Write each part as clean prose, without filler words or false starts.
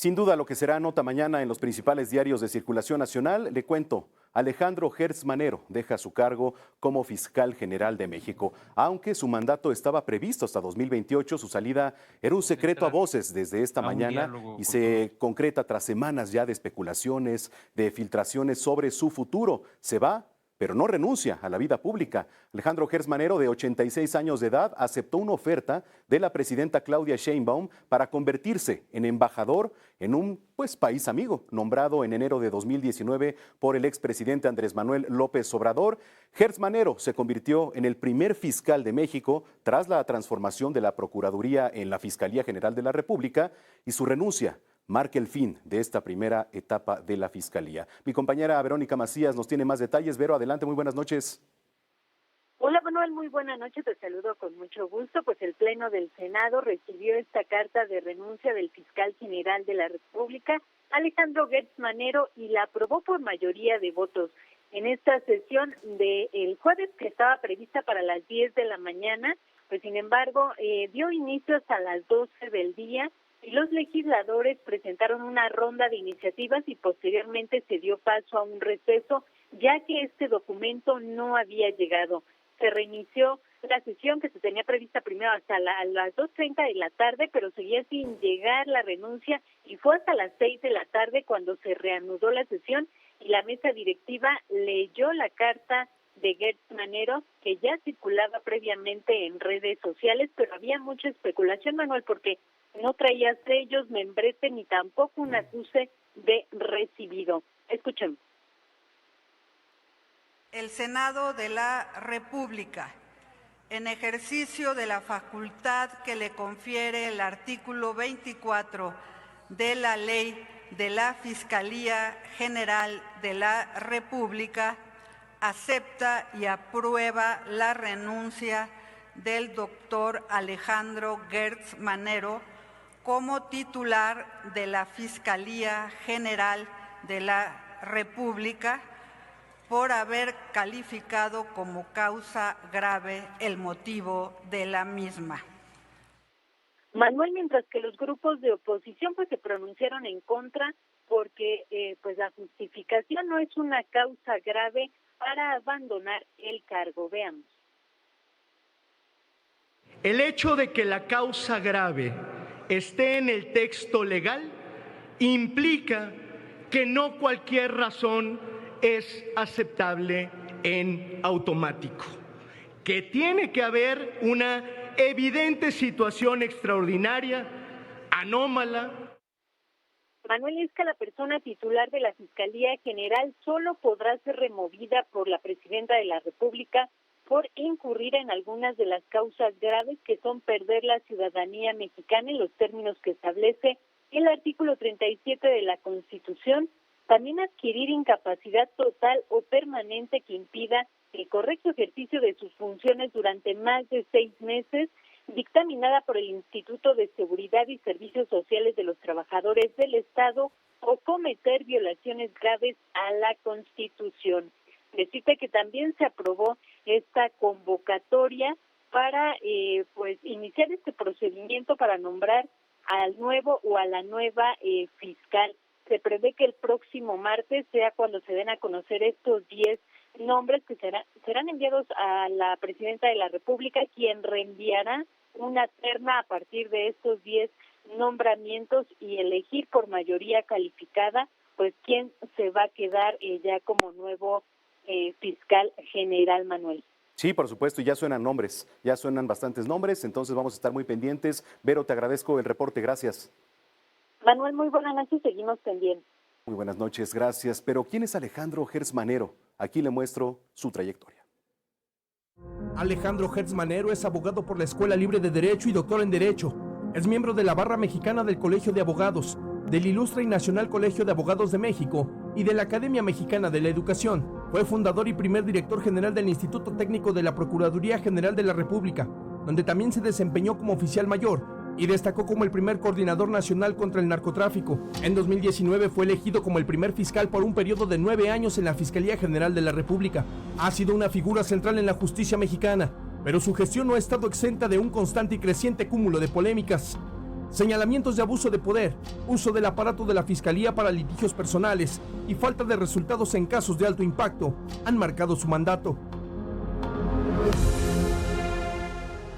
Sin duda lo que será nota mañana en los principales diarios de circulación nacional, le cuento, Alejandro Gertz Manero deja su cargo como fiscal general de México. Aunque su mandato estaba previsto hasta 2028, su salida era un secreto a voces desde esta mañana y se concreta tras semanas ya de especulaciones, de filtraciones sobre su futuro. Se va, pero no renuncia a la vida pública. Alejandro Gertz Manero, de 86 años de edad, aceptó una oferta de la presidenta Claudia Sheinbaum para convertirse en embajador en un país amigo, nombrado en enero de 2019 por el expresidente Andrés Manuel López Obrador. Gertz Manero se convirtió en el primer fiscal de México tras la transformación de la Procuraduría en la Fiscalía General de la República, y su renuncia marca el fin de esta primera etapa de la Fiscalía. Mi compañera Verónica Macías nos tiene más detalles. Vero, adelante, muy buenas noches. Hola Manuel, muy buenas noches, te saludo con mucho gusto. Pues el Pleno del Senado recibió esta carta de renuncia del fiscal general de la República, Alejandro Gertz Manero, y la aprobó por mayoría de votos. En esta sesión del jueves, que estaba prevista para las 10 de la mañana, pues sin embargo dio inicio hasta las 12 del día, y los legisladores presentaron una ronda de iniciativas y posteriormente se dio paso a un receso, ya que este documento no había llegado. Se reinició la sesión, que se tenía prevista primero hasta las 2:30 de la tarde, pero seguía sin llegar la renuncia, y fue hasta las 6 de la tarde cuando se reanudó la sesión y la mesa directiva leyó la carta de Gertz Manero, que ya circulaba previamente en redes sociales, pero había mucha especulación, Manuel, porque no traía sellos, membrete, ni tampoco un acuse de recibido. Escuchemos. El Senado de la República, en ejercicio de la facultad que le confiere el artículo 24 de la Ley de la Fiscalía General de la República, acepta y aprueba la renuncia del doctor Alejandro Gertz Manero como titular de la Fiscalía General de la República, por haber calificado como causa grave el motivo de la misma. Manuel, mientras que los grupos de oposición se pronunciaron en contra, porque la justificación no es una causa grave para abandonar el cargo. Veamos. El hecho de que la causa grave esté en el texto legal implica que no cualquier razón es aceptable en automático, que tiene que haber una evidente situación extraordinaria, anómala. Manuel, es que la persona titular de la Fiscalía General solo podrá ser removida por la Presidenta de la República por incurrir en algunas de las causas graves, que son perder la ciudadanía mexicana en los términos que establece el artículo 37 de la Constitución, también adquirir incapacidad total o permanente que impida el correcto ejercicio de sus funciones durante más de 6 meses, dictaminada por el Instituto de Seguridad y Servicios Sociales de los Trabajadores del Estado, o cometer violaciones graves a la Constitución. Decirte que también se aprobó esta convocatoria para iniciar este procedimiento para nombrar al nuevo o a la nueva fiscal. Se prevé que el próximo martes sea cuando se den a conocer estos 10 nombres que serán enviados a la Presidenta de la República, quien reenviará una terna a partir de estos 10 nombramientos y elegir por mayoría calificada quién se va a quedar ya como nuevo fiscal general, Manuel. Sí, por supuesto, ya suenan nombres, ya suenan bastantes nombres, entonces vamos a estar muy pendientes. Vero, te agradezco el reporte, gracias. Manuel, muy buenas noches, seguimos pendientes. Muy buenas noches, gracias. Pero ¿quién es Alejandro Gertz Manero? Aquí le muestro su trayectoria. Alejandro Gertz Manero es abogado por la Escuela Libre de Derecho y doctor en Derecho. Es miembro de la Barra Mexicana del Colegio de Abogados, del Ilustre y Nacional Colegio de Abogados de México y de la Academia Mexicana de la Educación. Fue fundador y primer director general del Instituto Técnico de la Procuraduría General de la República, donde también se desempeñó como oficial mayor y destacó como el primer coordinador nacional contra el narcotráfico. En 2019 fue elegido como el primer fiscal por un periodo de 9 años en la Fiscalía General de la República. Ha sido una figura central en la justicia mexicana, pero su gestión no ha estado exenta de un constante y creciente cúmulo de polémicas. Señalamientos de abuso de poder, uso del aparato de la Fiscalía para litigios personales y falta de resultados en casos de alto impacto han marcado su mandato.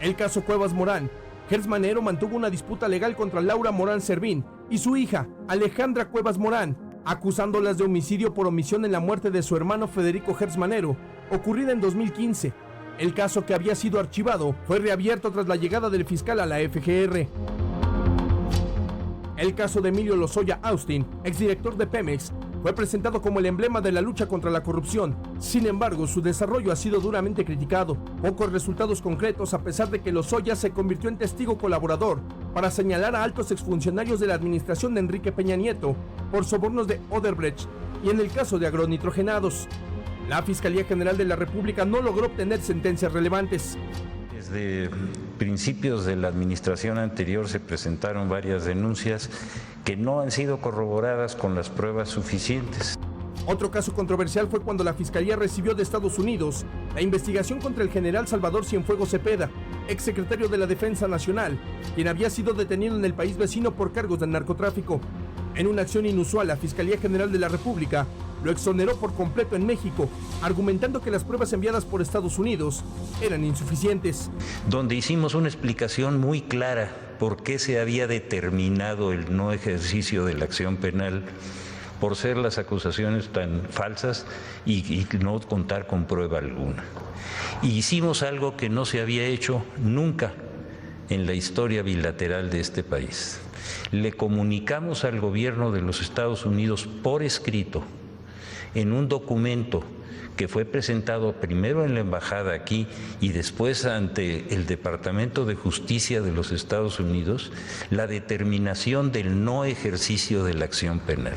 El caso Cuevas Morán. Gers Manero mantuvo una disputa legal contra Laura Morán Servín y su hija, Alejandra Cuevas Morán, acusándolas de homicidio por omisión en la muerte de su hermano Federico Gers Manero, ocurrida en 2015. El caso, que había sido archivado, fue reabierto tras la llegada del fiscal a la FGR. El caso de Emilio Lozoya Austin, exdirector de Pemex, fue presentado como el emblema de la lucha contra la corrupción. Sin embargo, su desarrollo ha sido duramente criticado. Pocos resultados concretos, a pesar de que Lozoya se convirtió en testigo colaborador para señalar a altos exfuncionarios de la administración de Enrique Peña Nieto por sobornos de Odebrecht y en el caso de agronitrogenados. La Fiscalía General de la República no logró obtener sentencias relevantes. Desde principios de la administración anterior se presentaron varias denuncias que no han sido corroboradas con las pruebas suficientes. Otro caso controversial fue cuando la Fiscalía recibió de Estados Unidos la investigación contra el general Salvador Cienfuegos Cepeda, exsecretario de la Defensa Nacional, quien había sido detenido en el país vecino por cargos de narcotráfico. En una acción inusual, la Fiscalía General de la República lo exoneró por completo en México, argumentando que las pruebas enviadas por Estados Unidos eran insuficientes. Donde hicimos una explicación muy clara por qué se había determinado el no ejercicio de la acción penal por ser las acusaciones tan falsas y no contar con prueba alguna. Y hicimos algo que no se había hecho nunca en la historia bilateral de este país. Le comunicamos al gobierno de los Estados Unidos por escrito, en un documento que fue presentado primero en la embajada aquí y después ante el Departamento de Justicia de los Estados Unidos, la determinación del no ejercicio de la acción penal.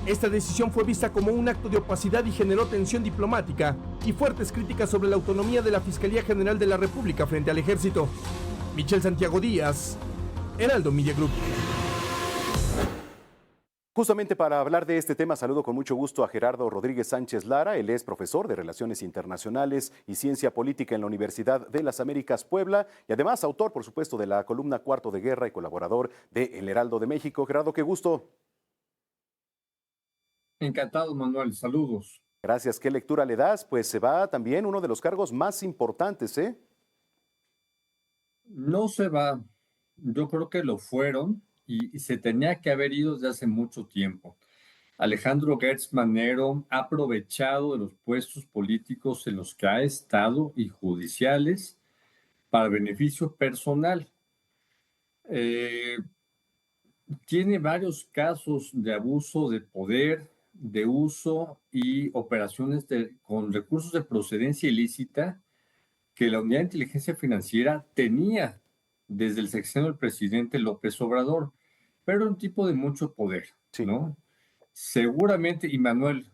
Esta decisión fue vista como un acto de opacidad y generó tensión diplomática y fuertes críticas sobre la autonomía de la Fiscalía General de la República frente al Ejército. Michel Santiago Díaz, Heraldo Media Group. Justamente para hablar de este tema, saludo con mucho gusto a Gerardo Rodríguez Sánchez Lara. Él es profesor de Relaciones Internacionales y Ciencia Política en la Universidad de las Américas Puebla y además autor, por supuesto, de la columna Cuarto de Guerra y colaborador de El Heraldo de México. Gerardo, qué gusto. Encantado, Manuel. Saludos. Gracias. ¿Qué lectura le das? Pues se va también uno de los cargos más importantes, ¿eh? No se va. Yo creo que lo fueron y se tenía que haber ido desde hace mucho tiempo. Alejandro Gertz Manero ha aprovechado de los puestos políticos en los que ha estado y judiciales para beneficio personal. Tiene varios casos de abuso de poder, de uso y operaciones con recursos de procedencia ilícita que la Unidad de Inteligencia Financiera tenía desde el sexenio del presidente López Obrador, pero un tipo de mucho poder, sí, ¿no? Seguramente, y Manuel,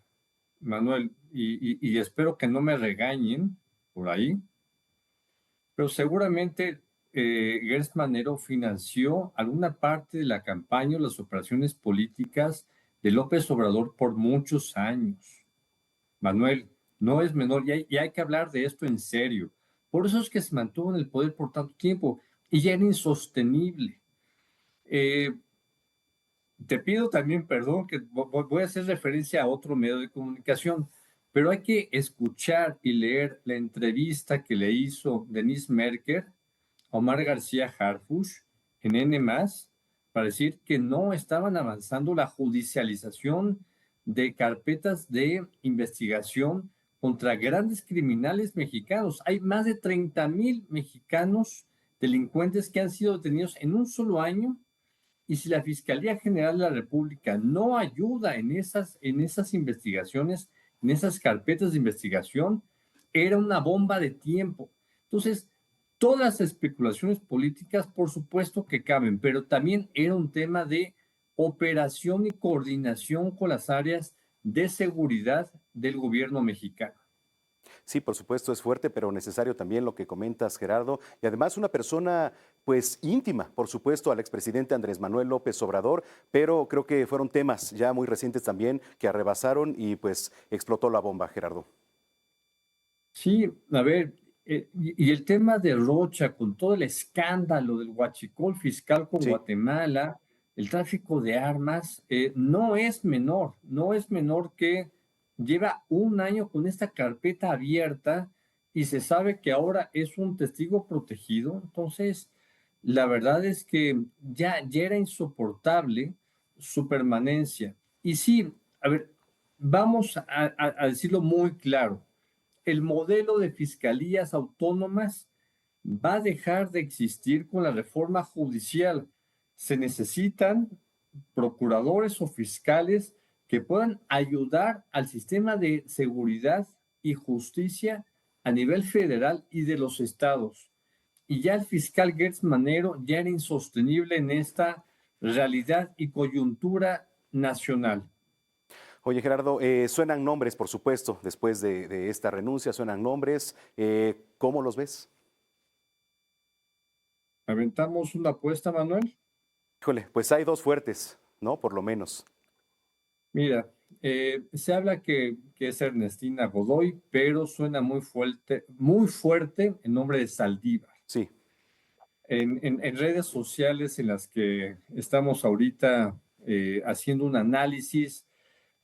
y espero que no me regañen por ahí, pero seguramente Gertz Manero financió alguna parte de la campaña o las operaciones políticas de López Obrador por muchos años. Manuel, no es menor y hay que hablar de esto en serio. Por eso es que se mantuvo en el poder por tanto tiempo y ya era insostenible. Te pido también perdón que voy a hacer referencia a otro medio de comunicación, pero hay que escuchar y leer la entrevista que le hizo Denise Merker a Omar García Harfuch en N+, para decir que no estaban avanzando la judicialización de carpetas de investigación contra grandes criminales mexicanos. Hay más de 30,000 mexicanos delincuentes que han sido detenidos en un solo año, y si la Fiscalía General de la República no ayuda en esas investigaciones, en esas carpetas de investigación, era una bomba de tiempo. Entonces, todas las especulaciones políticas, por supuesto que caben, pero también era un tema de operación y coordinación con las áreas de seguridad del gobierno mexicano. Sí, por supuesto, es fuerte, pero necesario también lo que comentas, Gerardo. Y además una persona, pues, íntima, por supuesto, al expresidente Andrés Manuel López Obrador, pero creo que fueron temas ya muy recientes también que arrebasaron y, pues, explotó la bomba, Gerardo. Sí, a ver, y el tema de Rocha, con todo el escándalo del huachicol fiscal con Sí. Guatemala, el tráfico de armas, no es menor que lleva un año con esta carpeta abierta y se sabe que ahora es un testigo protegido. Entonces, la verdad es que ya era insoportable su permanencia. Y sí, a ver, vamos a decirlo muy claro. El modelo de fiscalías autónomas va a dejar de existir con la reforma judicial. Se necesitan procuradores o fiscales que puedan ayudar al sistema de seguridad y justicia a nivel federal y de los estados. Y ya el fiscal Gertz Manero ya era insostenible en esta realidad y coyuntura nacional. Oye, Gerardo, suenan nombres, por supuesto, después de esta renuncia, suenan nombres. ¿Cómo los ves? ¿Aventamos una apuesta, Manuel? Híjole, pues hay dos fuertes, ¿no? Por lo menos. Mira, se habla que es Ernestina Godoy, pero suena muy fuerte el nombre de Saldívar. Sí. En redes sociales en las que estamos ahorita haciendo un análisis,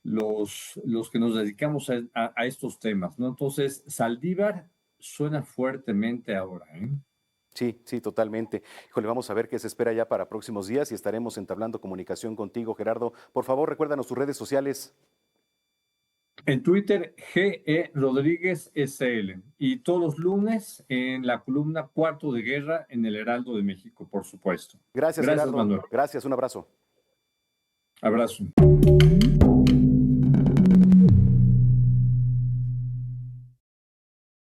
los que nos dedicamos a estos temas, ¿no? Entonces, Saldívar suena fuertemente ahora, ¿eh? Sí, sí, totalmente. Híjole, vamos a ver qué se espera ya para próximos días y estaremos entablando comunicación contigo, Gerardo. Por favor, recuérdanos tus redes sociales. En Twitter, GE Rodríguez SL. Y todos los lunes en la columna Cuarto de Guerra en el Heraldo de México, por supuesto. Gracias, Gracias, Gerardo. Manuel. Gracias, un abrazo. Abrazo.